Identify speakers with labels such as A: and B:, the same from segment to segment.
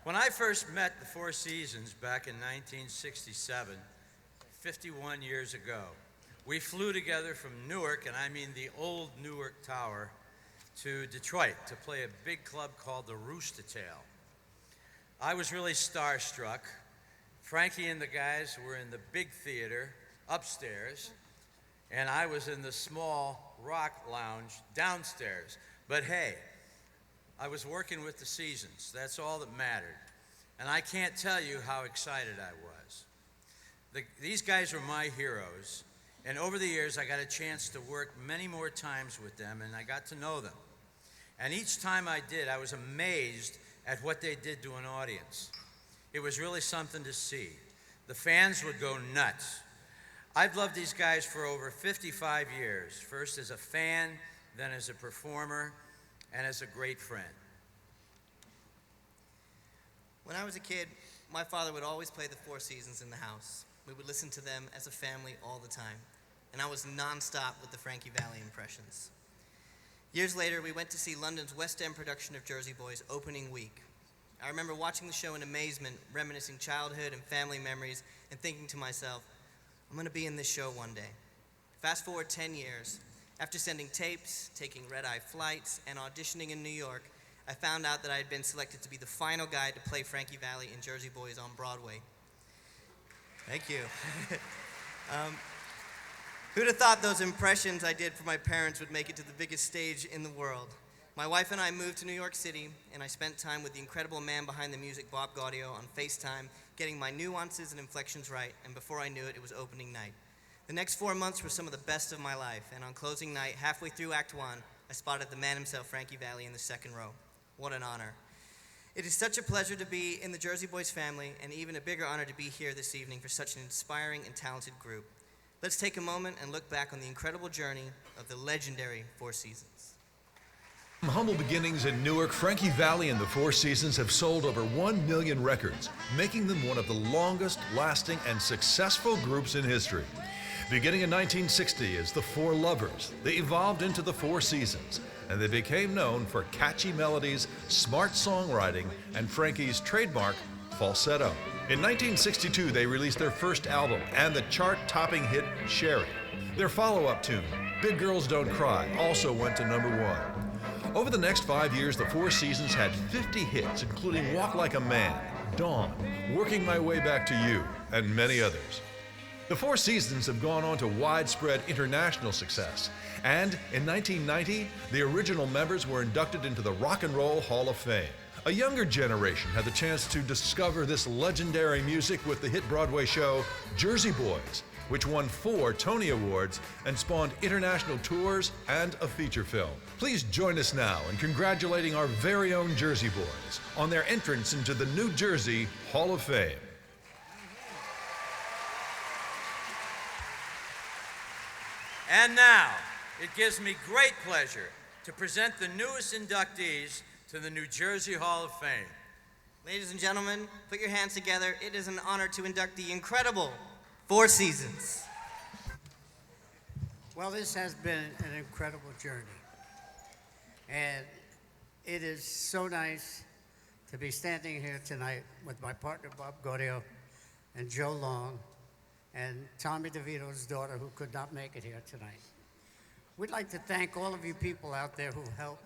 A: When I first met the Four Seasons back in 1967, 51 years ago, we flew together from Newark, and I mean the old Newark Tower, to Detroit to play a big club called the Rooster Tail. I was really starstruck. Frankie and the guys were in the big theater upstairs, and I was in the small rock lounge downstairs. But hey, I was working with the Seasons. That's all that mattered. And I can't tell you how excited I was. These guys were my heroes, and over the years I got a chance to work many more times with them, and I got to know them. And each time I did, I was amazed at what they did to an audience. It was really something to see. The fans would go nuts. I've loved these guys for over 55 years, first as a fan, then as a performer, and as a great friend.
B: When I was a kid, my father would always play the Four Seasons in the house. We would listen to them as a family all the time, and I was nonstop with the Frankie Valli impressions. Years later, we went to see London's West End production of Jersey Boys opening week. I remember watching the show in amazement, reminiscing childhood and family memories, and thinking to myself, I'm going to be in this show one day. Fast forward 10 years. After sending tapes, taking red-eye flights, and auditioning in New York, I found out that I had been selected to be the final guy to play Frankie Valli in Jersey Boys on Broadway. Thank you. Who'd have thought those impressions I did for my parents would make it to the biggest stage in the world? My wife and I moved to New York City, and I spent time with the incredible man behind the music, Bob Gaudio, on FaceTime, getting my nuances and inflections right, and before I knew it, it was opening night. The next 4 months were some of the best of my life, and on closing night, halfway through Act 1, I spotted the man himself, Frankie Valli, in the second row. What an honor. It is such a pleasure to be in the Jersey Boys family, and even a bigger honor to be here this evening for such an inspiring and talented group. Let's take a moment and look back on the incredible journey of the legendary Four Seasons.
C: From humble beginnings in Newark, Frankie Valli and the Four Seasons have sold over 1 million records, making them one of the longest lasting and successful groups in history. Beginning in 1960 as the Four Lovers, they evolved into the Four Seasons, and they became known for catchy melodies, smart songwriting, and Frankie's trademark falsetto. In 1962, they released their first album and the chart-topping hit Sherry. Their follow-up tune, Big Girls Don't Cry, also went to #1. Over the next 5 years, the Four Seasons had 50 hits, including Walk Like a Man, Dawn, Working My Way Back to You, and many others. The Four Seasons have gone on to widespread international success, and in 1990, the original members were inducted into the Rock and Roll Hall of Fame. A younger generation had the chance to discover this legendary music with the hit Broadway show Jersey Boys, which won 4 Tony Awards and spawned international tours and a feature film. Please join us now in congratulating our very own Jersey Boys on their entrance into the New Jersey Hall of Fame.
A: And now, it gives me great pleasure to present the newest inductees to the New Jersey Hall of Fame.
B: Ladies and gentlemen, put your hands together. It is an honor to induct the incredible Four Seasons.
D: Well, this has been an incredible journey. And it is so nice to be standing here tonight with my partner, Bob Gaudio, and Joe Long, and Tommy DeVito's daughter, who could not make it here tonight. We'd like to thank all of you people out there who helped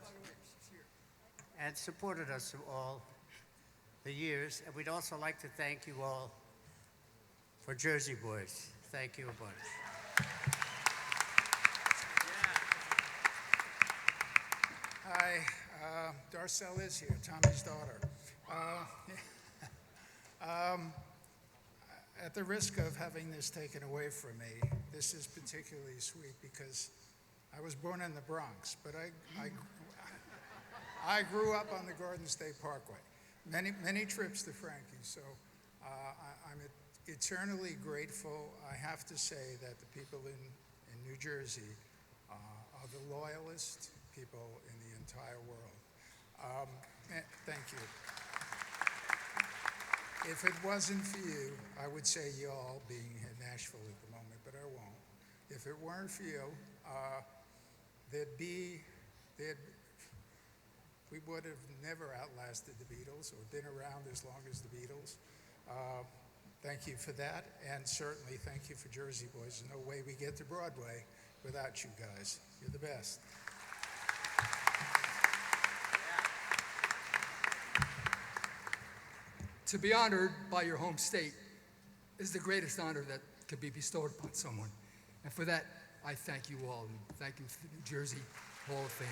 D: and supported us through all the years. And we'd also like to thank you all for Jersey Boys. Thank you a bunch.
E: Hi, Darcel is here, Tommy's daughter. At the risk of having this taken away from me, this is particularly sweet because I was born in the Bronx, but I grew up on the Garden State Parkway. Many trips to Frankie's, so I'm eternally grateful. I have to say that the people in New Jersey are the loyalist people in the entire world. Thank you. If it wasn't for you, I would say y'all being in Nashville at the moment, but I won't. If it weren't for you, there'd we would have never outlasted the Beatles or been around as long as the Beatles. Thank you for that, and certainly thank you for Jersey Boys. There's no way we get to Broadway without you guys. You're the best.
F: To be honored by your home state is the greatest honor that could be bestowed upon someone. And for that, I thank you all, and thank you for the New Jersey Hall of Fame.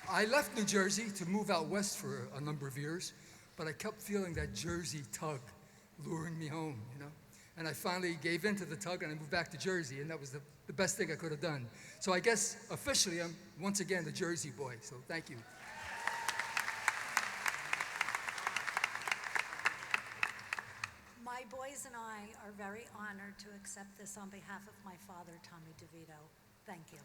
F: I left New Jersey to move out west for a number of years, but I kept feeling that Jersey tug luring me home, you know? And I finally gave in to the tug and I moved back to Jersey, and that was the best thing I could have done. So I guess officially I'm once again the Jersey boy, so thank you.
G: My boys and I are very honored to accept this on behalf of my father, Tommy DeVito. Thank you.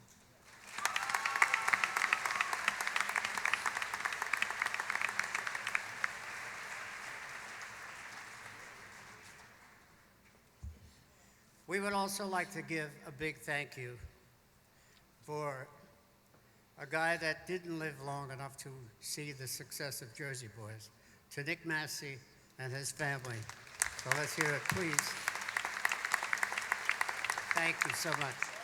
D: We would also like to give a big thank you for a guy that didn't live long enough to see the success of Jersey Boys, to Nick Massey and his family. So let's hear it, please. Thank you so much.